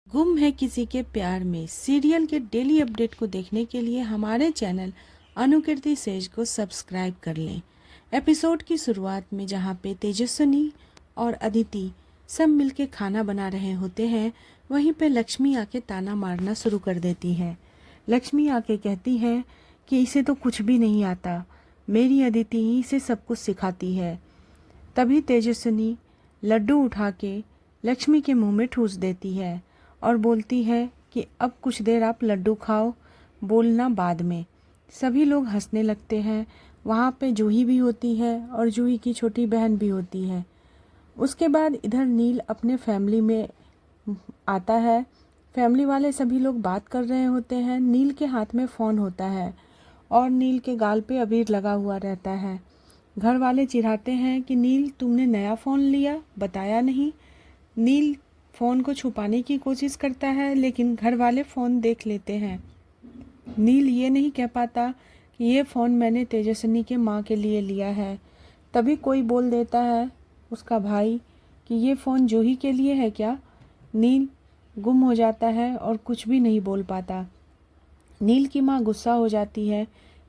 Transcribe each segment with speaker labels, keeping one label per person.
Speaker 1: गुम है किसी के प्यार में सीरियल के डेली अपडेट को देखने के लिए हमारे चैनल अनुकीर्ति सेज को सब्सक्राइब कर लें। एपिसोड की शुरुआत में जहाँ पे तेजस्विनी और अदिति सब मिलके खाना बना रहे होते हैं, वहीं पे लक्ष्मी आके ताना मारना शुरू कर देती है। लक्ष्मी आके कहती है कि इसे तो कुछ भी नहीं आता, मेरी अदिति ही इसे सब कुछ सिखाती है। तभी तेजस्विनी लड्डू उठा के लक्ष्मी के मुंह में ठूस देती है और बोलती है कि अब कुछ देर आप लड्डू खाओ, बोलना बाद में। सभी लोग हंसने लगते हैं। वहाँ पे जूही भी होती है और जूही की छोटी बहन भी होती है। उसके बाद इधर नील अपने फैमिली में आता है। फैमिली वाले सभी लोग बात कर रहे होते हैं। नील के हाथ में फ़ोन होता है और नील के गाल पे अबीर लगा हुआ रहता है। घर वाले चिढ़ाते हैं कि नील तुमने नया फ़ोन लिया, बताया नहीं। नील फ़ोन को छुपाने की कोशिश करता है, लेकिन घर वाले फ़ोन देख लेते हैं। नील ये नहीं कह पाता कि ये फ़ोन मैंने तेजस्विनी के माँ के लिए लिया है। तभी कोई बोल देता है, उसका भाई, कि ये फ़ोन जूही के लिए है क्या। नील गुम हो जाता है और कुछ भी नहीं बोल पाता। नील की माँ गुस्सा हो जाती है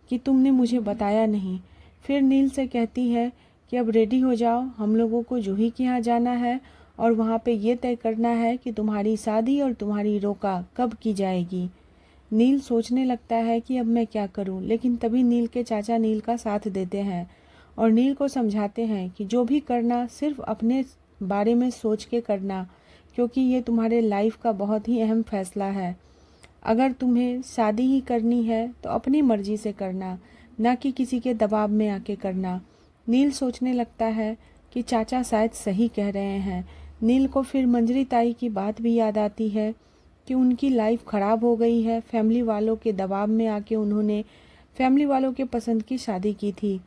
Speaker 1: कि तुमने मुझे बताया नहीं। फिर नील से कहती है कि अब रेडी हो जाओ, हम लोगों को जूही के यहाँ जाना है और वहाँ पे ये तय करना है कि तुम्हारी शादी और तुम्हारी रोका कब की जाएगी। नील सोचने लगता है कि अब मैं क्या करूँ, लेकिन तभी नील के चाचा नील का साथ देते हैं और नील को समझाते हैं कि जो भी करना सिर्फ अपने बारे में सोच के करना, क्योंकि ये तुम्हारे लाइफ का बहुत ही अहम फैसला है। अगर तुम्हें शादी ही करनी है तो अपनी मर्जी से करना, ना कि किसी के दबाव में आके करना। नील सोचने लगता है कि चाचा शायद सही कह रहे हैं। नील को फिर मंजरी ताई की बात भी याद आती है कि उनकी लाइफ ख़राब हो गई है। फैमिली वालों के दबाव में आके उन्होंने फैमिली वालों के पसंद की शादी की थी।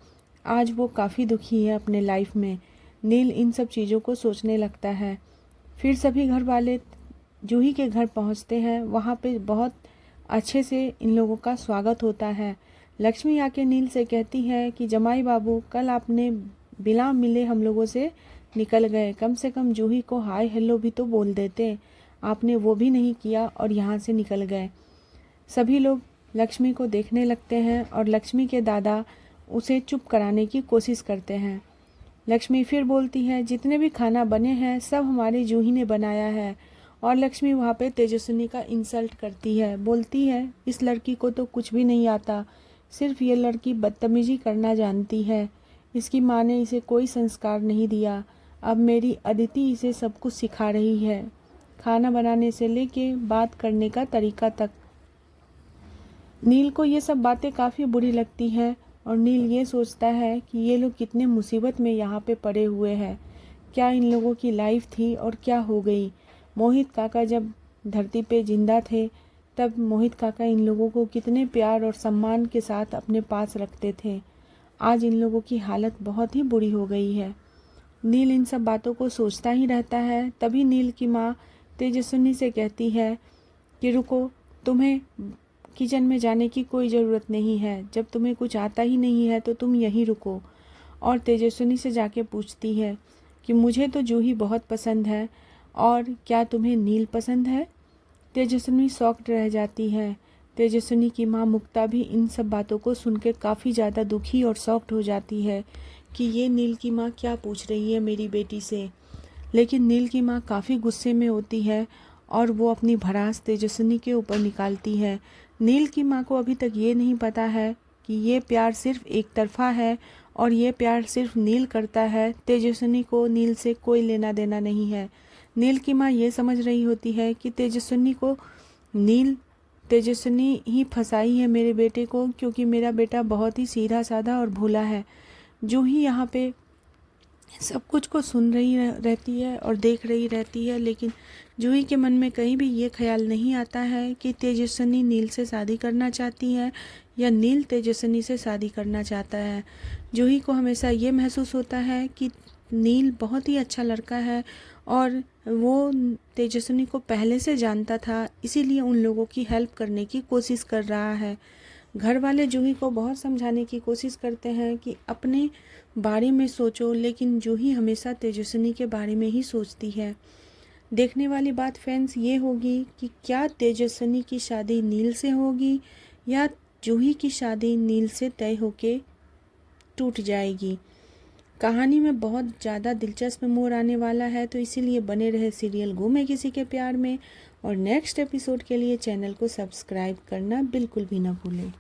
Speaker 1: आज वो काफ़ी दुखी है अपने लाइफ में। नील इन सब चीज़ों को सोचने लगता है। फिर सभी घर वाले जूही के घर पहुंचते हैं। वहाँ पे बहुत अच्छे से इन लोगों का स्वागत होता है। लक्ष्मी आके नील से कहती है कि जमाई बाबू, कल आपने बिना मिले हम लोगों से निकल गए, कम से कम जूही को हाय हेलो भी तो बोल देते, आपने वो भी नहीं किया और यहाँ से निकल गए। सभी लोग लक्ष्मी को देखने लगते हैं और लक्ष्मी के दादा उसे चुप कराने की कोशिश करते हैं। लक्ष्मी फिर बोलती है, जितने भी खाना बने हैं सब हमारी जूही ने बनाया है। और लक्ष्मी वहाँ पे तेजस्विनी का इंसल्ट करती है, बोलती है इस लड़की को तो कुछ भी नहीं आता, सिर्फ ये लड़की बदतमीजी करना जानती है। इसकी माँ ने इसे कोई संस्कार नहीं दिया। अब मेरी अदिति इसे सब कुछ सिखा रही है, खाना बनाने से लेके बात करने का तरीका तक। नील को ये सब बातें काफ़ी बुरी लगती हैं और नील ये सोचता है कि ये लोग कितने मुसीबत में यहाँ पे पड़े हुए हैं। क्या इन लोगों की लाइफ थी और क्या हो गई। मोहित काका जब धरती पे जिंदा थे तब मोहित काका इन लोगों को कितने प्यार और सम्मान के साथ अपने पास रखते थे। आज इन लोगों की हालत बहुत ही बुरी हो गई है। नील इन सब बातों को सोचता ही रहता है। तभी नील की माँ तेजस्विनी से कहती है कि रुको, तुम्हें किचन में जाने की कोई ज़रूरत नहीं है। जब तुम्हें कुछ आता ही नहीं है तो तुम यहीं रुको। और तेजस्विनी से जाके पूछती है कि मुझे तो जूही बहुत पसंद है, और क्या तुम्हें नील पसंद है। तेजस्विनी शॉक्ड रह जाती है। तेजस्विनी की माँ मुक्ता भी इन सब बातों को सुन के काफ़ी ज़्यादा दुखी और शॉक्ड हो जाती है कि ये नील की माँ क्या पूछ रही है मेरी बेटी से। लेकिन नील की माँ काफ़ी गुस्से में होती है और वो अपनी भड़ास तेजस्विनी के ऊपर निकालती है। नील की माँ को अभी तक ये नहीं पता है कि ये प्यार सिर्फ एक तरफा है और ये प्यार सिर्फ नील करता है। तेजस्विनी को नील से कोई लेना देना नहीं है। नील की माँ ये समझ रही होती है कि तेजस्विनी ही फंसाई है मेरे बेटे को, क्योंकि मेरा बेटा बहुत ही सीधा साधा और भोला है। जो ही यहाँ पे सब कुछ को सुन रही रहती है और देख रही रहती है, लेकिन जूही के मन में कहीं भी ये ख्याल नहीं आता है कि तेजस्विनी नील से शादी करना चाहती है या नील तेजस्विनी से शादी करना चाहता है। जूही को हमेशा ये महसूस होता है कि नील बहुत ही अच्छा लड़का है और वो तेजस्विनी को पहले से जानता था, इसीलिए उन लोगों की हेल्प करने की कोशिश कर रहा है। घर वाले जूही को बहुत समझाने की कोशिश करते हैं कि अपने बारे में सोचो, लेकिन जूही हमेशा तेजस्विनी के बारे में ही सोचती है। देखने वाली बात फ्रेंड्स ये होगी कि क्या तेजस्विनी की शादी नील से होगी या जूही की शादी नील से तय होके टूट जाएगी। कहानी में बहुत ज़्यादा दिलचस्प मोड़ आने वाला है, तो इसीलिए बने रहे सीरियल गुम है किसी के प्यार में। और नेक्स्ट एपिसोड के लिए चैनल को सब्सक्राइब करना बिल्कुल भी ना भूलें।